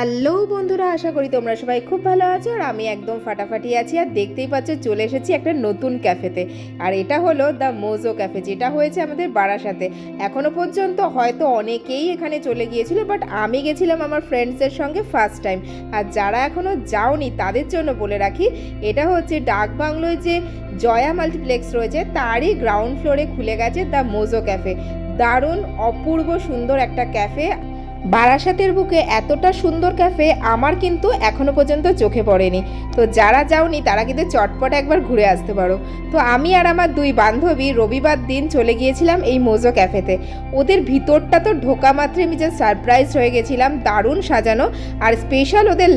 Hello বন্ধুরা, আশা করি তোমরা সবাই খুব ভালো আছো। আর আমি একদম ফাটাফাটি আছি। আর দেখতেই পাচ্ছ চলে এসেছি একটা নতুন ক্যাফেতে। আর এটা হলো দ্য মোজো ক্যাফে, যেটা হয়েছে আমাদের বারাসাতে। এখনও পর্যন্ত হয়তো অনেকেই এখানে চলে গিয়েছিল, বাট আমি গেছিলাম আমার ফ্রেন্ডসদের সঙ্গে ফার্স্ট টাইম। আর যারা এখনও যাওনি তাদের জন্য বলে রাখি, এটা হচ্ছে ডাকবাংলোয় যে জয়া মাল্টিপ্লেক্স রয়েছে তারই গ্রাউন্ড ফ্লোরে খুলে গেছে দ্য মোজো ক্যাফে। দারুণ অপূর্ব সুন্দর একটা ক্যাফে। বারাসাতের বুকে এতটা সুন্দর ক্যাফে আমার কিন্তু এখনও পর্যন্ত চোখে পড়েনি। তো যারা যাওনি তারা কিন্তু চটপট একবার ঘুরে আসতে পারো। তো আমি আর আমার দুই বান্ধবী রবিবার দিন চলে গিয়েছিলাম এই মোজো ক্যাফেতে। ওদের ভিতরটা তো ঢোকা মাত্রই আমি জাস্ট সারপ্রাইজ হয়ে গেছিলাম, দারুণ সাজানো। আর স্পেশাল ওদের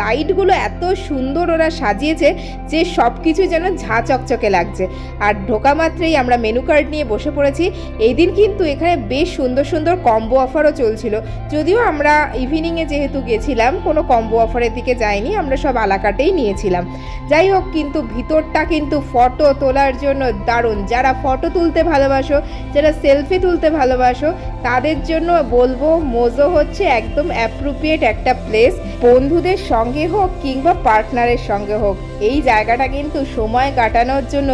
লাইটগুলো এত সুন্দর ওরা সাজিয়েছে যে সব কিছু যেন ঝাঁ চকচকে লাগছে। আর ঢোকা মাত্রই আমরা মেনু কার্ড নিয়ে বসে পড়েছি। এই দিন কিন্তু এখানে বেশ সুন্দর সুন্দর কম্বো অফারও চলছিল। যদিও আমরা ইভিনিংয়ে যেহেতু গেছিলাম কোনো কম্বো অফারের দিকে যাইনি, আমরা সব আলাকাটেই নিয়েছিলাম। যাই হোক, কিন্তু ভিতরটা কিন্তু ফটো তোলার জন্য দারুণ। যারা ফটো তুলতে ভালোবাসো, যারা সেলফি তুলতে ভালোবাসো, তাদের জন্য বলবো মোজো হচ্ছে একদম অ্যাপ্রোপ্রিয়েট একটা প্লেস। বন্ধুদের সঙ্গে হোক কিংবা পার্টনারের সঙ্গে হোক, এই জায়গাটা কিন্তু সময় কাটানোর জন্য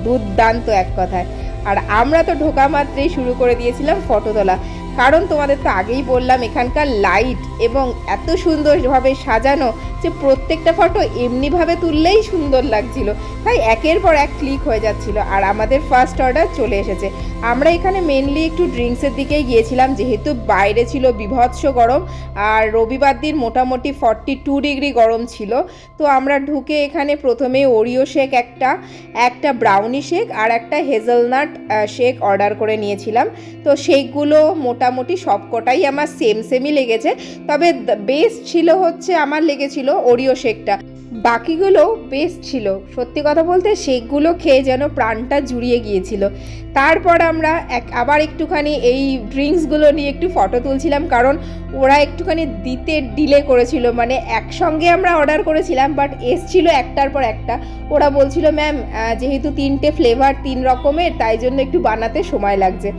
দুর্দান্ত এক কথায়। আর আমরা তো ঢোকা মাত্রেই শুরু করে দিয়েছিলাম ফটো তোলা, কারণ তোমাদের তো আগেই বললাম এখানকার লাইট এবং এত সুন্দরভাবে সাজানো যে প্রত্যেকটা ফটো এমনিভাবে তুললেই সুন্দর লাগছিল, তাই একের পর এক ক্লিক হয়ে যাচ্ছিল। আর আমাদের ফার্স্ট অর্ডার চলে এসেছে। আমরা এখানে মেনলি একটু ড্রিঙ্কসের দিকেই গিয়েছিলাম, যেহেতু বাইরে ছিল বিভৎস গরম আর রবিবার দিন মোটামুটি 42 ডিগ্রি গরম ছিল। তো আমরা ঢুকে এখানে প্রথমে ওরিও শেক একটা ব্রাউনি শেক আর একটা হেজেলনাট শেক অর্ডার করে নিয়েছিলাম। তো শেকগুলো মোটামুটি সবকটাই আমার সেমই লেগেছে, তবে বেস্ট ছিল হচ্ছে আমার লেগেছিল ওরিও শেকটা। বাকিগুলো বেস্ট ছিল। সত্যি কথা বলতে শেকগুলো খেয়ে যেন প্রাণটা জুড়িয়ে গিয়েছিল। তারপর আমরা আবার একটুখানি এই ড্রিঙ্কসগুলো নিয়ে একটু ফটো তুলছিলাম, কারণ ওরা একটুখানি দিতে ডিলে করেছিল। মানে একসঙ্গে আমরা অর্ডার করেছিলাম, বাট এসছিল একটার পর একটা। ওরা বলছিল ম্যাম যেহেতু 3টে ফ্লেভার 3 রকমের, তাই জন্য একটু বানাতে সময় লাগছে।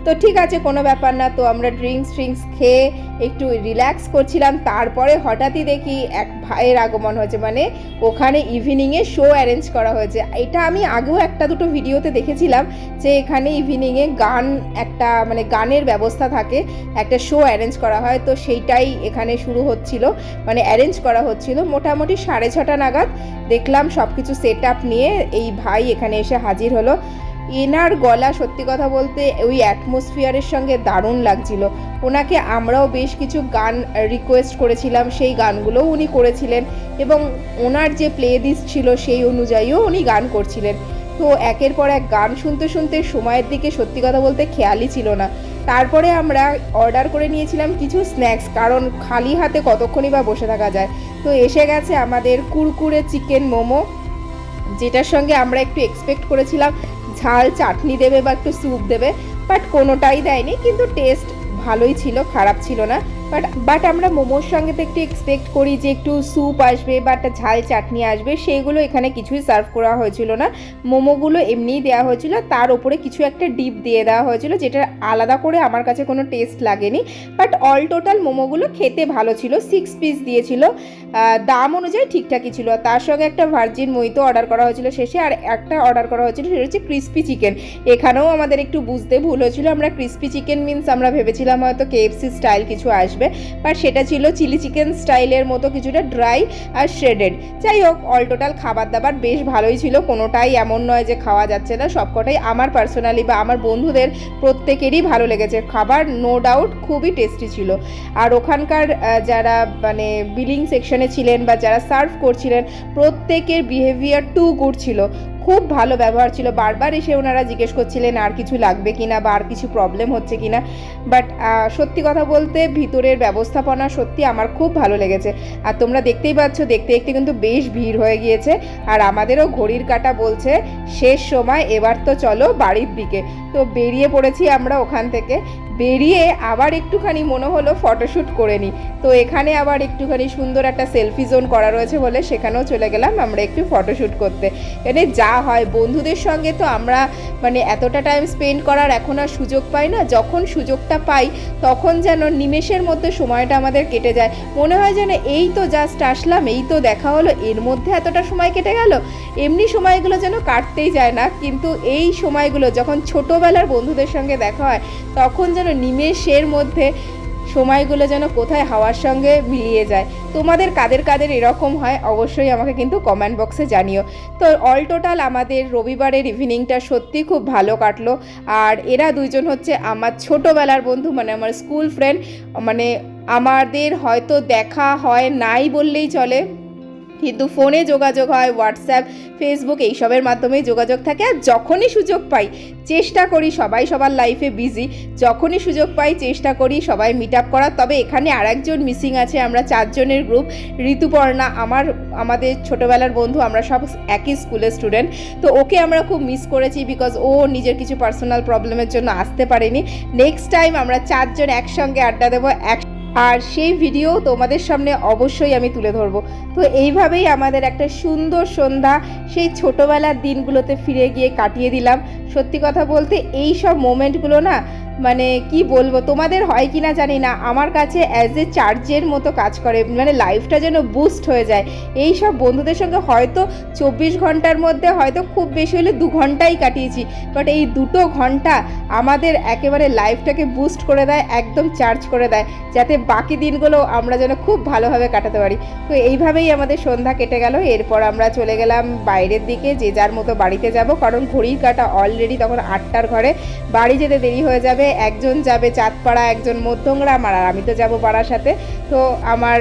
তো ঠিক আছে, কোনো ব্যাপার না। তো আমরা ড্রিঙ্কস খেয়ে একটু রিল্যাক্স করছিলাম। তারপরে হঠাৎই দেখি এক ভাইয়ের আগমন হয়েছে, মানে ওখানে ইভিনিংয়ে শো অ্যারেঞ্জ করা হয়েছে। এটা আমি আগেও একটা দুটো ভিডিওতে দেখেছিলাম যে এখানে ইভিনিংয়ে মানে গানের ব্যবস্থা থাকে, একটা শো অ্যারেঞ্জ করা হয়। তো সেইটাই এখানে শুরু হচ্ছিল, মানে অ্যারেঞ্জ করা হচ্ছিল। মোটামুটি 6:30 নাগাদ দেখলাম সব কিছু সেট আপ নিয়ে এই ভাই এখানে এসে হাজির হলো। এনার গলা সত্যি কথা বলতে ওই অ্যাটমসফিয়ারের সঙ্গে দারুণ লাগছিল। ওনাকে আমরাও বেশ কিছু গান রিকোয়েস্ট করেছিলাম, সেই গানগুলোও উনি করেছিলেন এবং ওনার যে প্লে লিস্ট ছিল সেই অনুযায়ীও উনি গান করছিলেন। তো একের পর এক গান শুনতে শুনতে সময়ের দিকে সত্যি কথা বলতে খেয়ালই ছিল না। তারপরে আমরা অর্ডার করে নিয়েছিলাম কিছু স্ন্যাক্স, কারণ খালি হাতে কতক্ষণই বা বসে থাকা যায়। তো এসে গেছে আমাদের কুরকুরে চিকেন মোমো, যেটার সঙ্গে আমরা একটু এক্সপেক্ট করেছিলাম ঝাল চাটনি দেবে বা একটু স্যুপ দেবে, বাট কোনোটাই দেয়নি। কিন্তু টেস্ট ভালোই ছিল, খারাপ ছিল না। বাট আমরা মোমোর সঙ্গে তো একটু এক্সপেক্ট করি যে একটু স্যুপ আসবে বা একটা ঝাল চাটনি আসবে, সেইগুলো এখানে কিছুই সার্ভ করা হয়েছিল না। মোমোগুলো এমনিই দেওয়া হয়েছিল, তার ওপরে কিছু একটা ডিপ দিয়ে দেওয়া হয়েছিল, যেটা আলাদা করে আমার কাছে কোনো টেস্ট লাগেনি। বাট অল টোটাল মোমোগুলো খেতে ভালো ছিল। 6 পিস দিয়েছিল, দাম অনুযায়ী ঠিকঠাকই ছিল। তার সঙ্গে একটা ভার্জিন মোহিতো অর্ডার করা হয়েছিল শেষে, আর একটা অর্ডার করা হয়েছিল সেটা হচ্ছে ক্রিস্পি চিকেন। এখানেও আমাদের একটু বুঝতে ভুল হয়েছিল। আমরা ক্রিস্পি চিকেন মিন্স আমরা ভেবেছিলাম হয়তো KFC স্টাইল কিছু আসবে, বাট সেটা ছিল চিলি চিকেন স্টাইলের মতো, কিছুটা ড্রাই আর শ্রেডেড। যাই হোক, অল টোটাল খাবার দাবার বেশ ভালোই ছিল, কোনোটাই এমন নয় যে খাওয়া যাচ্ছে না। সবকটাই আমার পার্সোনালি বা আমার বন্ধুদের প্রত্যেকেরই ভালো লেগেছে। খাবার নো ডাউট খুবই টেস্টি ছিল। আর ওখানকার যারা মানে বিলিং সেকশনে ছিলেন বা যারা সার্ভ করছিলেন, প্রত্যেকের বিহেভিয়ার টু গুড ছিল। খুব ভালো ব্যবহার ছিল। বারবার এসে ওনারা জিজ্ঞেস করছিলেন আর কিছু লাগবে কিনা বা আর কিছু প্রবলেম হচ্ছে কিনা। বাট সত্যি কথা বলতে ভিতরের ব্যবস্থাপনা সত্যি আমার খুব ভালো লেগেছে। আর তোমরা দেখতেই পাচ্ছ, দেখতে দেখতে কিন্তু বেশ ভিড় হয়ে গিয়েছে। আর আমাদেরও ঘড়ির কাঁটা বলছে শেষ সময়, এবার তো চলো বাড়ির দিকে। তো বেরিয়ে পড়েছি আমরা ওখান থেকে। বেরিয়ে আবার একটুখানি মনে হলো ফটোশ্যুট করে নিই। তো এখানে আবার একটুখানি সুন্দর একটা সেলফি জোন করা রয়েছে বলে সেখানেও চলে গেলাম আমরা একটু ফটোশ্যুট করতে। এখানে যা যা হয় বন্ধুদের সঙ্গে তো আমরা মানে এতটা টাইম স্পেন্ড করার এখন আর সুযোগ পাই না। যখন সুযোগটা পাই তখন যেন নিমেষের মধ্যে সময়টা আমাদের কেটে যায়, মনে হয় যেন এই তো জাস্ট আসলাম, এই তো দেখা হলো, এর মধ্যে এতটা সময় কেটে গেল। এমনি সময়গুলো যেন কাটতেই যায় না, কিন্তু এই সময়গুলো যখন ছোটোবেলার বন্ধুদের সঙ্গে দেখা হয় তখন যেন নিমেষের মধ্যে সময়গুলো যেন কোথায় হাওয়ার সঙ্গে মিলিয়ে যায়। তোমাদের কাদের কাদের এরকম হয় অবশ্যই আমাকে কিন্তু কমেন্ট বক্সে জানিও। তো অল টোটাল আমাদের রবিবারের ইভিনিংটা সত্যি খুব ভালো কাটলো। আর এরা দুইজন হচ্ছে আমার ছোটোবেলার বন্ধু, মানে আমার স্কুল ফ্রেন্ড। মানে আমাদের হয়তো দেখা হয় নাই বললেই চলে, কিন্তু ফোনে যোগাযোগ হয়, হোয়াটসঅ্যাপ, ফেসবুক এইসবের মাধ্যমেই যোগাযোগ থাকে। আর যখনই সুযোগ পাই চেষ্টা করি, সবাই সবার লাইফে বিজি, যখনই সুযোগ পাই চেষ্টা করি সবাই মিট আপ করার। তবে এখানে আরেকজন মিসিং আছে, আমরা 4 জনের গ্রুপ। ঋতুপর্ণা আমাদের ছোটোবেলার বন্ধু, আমরা সব একই স্কুলের স্টুডেন্ট, তো ওকে আমরা খুব মিস করেছি বিকজ ও নিজের কিছু পার্সোনাল প্রবলেমের জন্য আসতে পারেনি। নেক্সট টাইম আমরা 4 জন একসঙ্গে আড্ডা দেবো, আর সেই ভিডিও তোমাদের সামনে অবশ্যই আমি তুলে ধরবো। তো এইভাবেই আমাদের একটা সুন্দর সন্ধ্যা সেই ছোটোবেলার দিনগুলোতে ফিরে গিয়ে কাটিয়ে দিলাম। সত্যি কথা বলতে এই সব মোমেন্টগুলো না মানে কি বলবো, তোমাদের হয় কি না জানি না, আমার কাছে অ্যাজ এ চার্জের মতো কাজ করে, মানে লাইফটা যেন বুস্ট হয়ে যায়। এই সব বন্ধুদের সঙ্গে হয়তো 24 ঘন্টার মধ্যে হয়তো খুব বেশি হলে 2 ঘন্টাই কাটিয়েছি, বাট এই 2 ঘন্টা আমাদের একেবারে লাইফটাকে বুস্ট করে দেয়, একদম চার্জ করে দেয়, যাতে বাকি দিনগুলো আমরা যেন খুব ভালোভাবে কাটাতে পারি। তো এইভাবেই আমাদের সন্ধ্যা কেটে গেল। এরপর আমরা চলে গেলাম বাইরের দিকে, যে যার মতো বাড়িতে যাব, কারণ ঘড়ির কাঁটা অলরেডি তখন 8টার ঘরে, বাড়ি যেতে দেরি হয়ে যাবে। একজন যাবে চাঁদপাড়া, একজন মধ্যমগ্রাম, আর আমি তো যাব বারাসাতে। তো আমার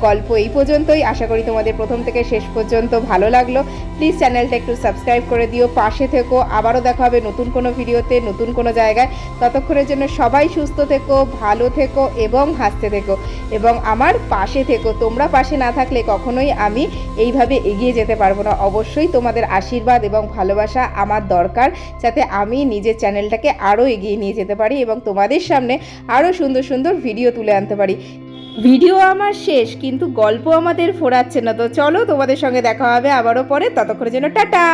গল্প এই পর্যন্তই। আশা করি তোমাদের প্রথম থেকে শেষ পর্যন্ত ভালো লাগলো। প্লিজ চ্যানেলটা একটু সাবস্ক্রাইব করে দিও, পাশে থেকো। আবারও দেখা হবে নতুন কোনো ভিডিওতে, নতুন কোনো জায়গায়। ততক্ষণের জন্য সবাই সুস্থ থেকো, ভালো থেকো এবং হাসতে থেকো এবং আমার পাশে থেকো। তোমরা পাশে না থাকলে কখনোই আমি এইভাবে এগিয়ে যেতে পারবো না। অবশ্যই তোমাদের আশীর্বাদ এবং ভালোবাসা আমার দরকার, যাতে আমি নিজের চ্যানেলটাকে আরও এগিয়ে নিয়ে যেতে পারি এবং তোমাদের সামনে আরও সুন্দর সুন্দর ভিডিও তুলে আনতে পারি। ভিডিও আমার শেষ, কিন্তু গল্প আমাদের ফোরাচ্ছে না। তো চলো, তোমাদের সঙ্গে দেখা হবে আবারও পরে। ততক্ষণের জন্য টাটা।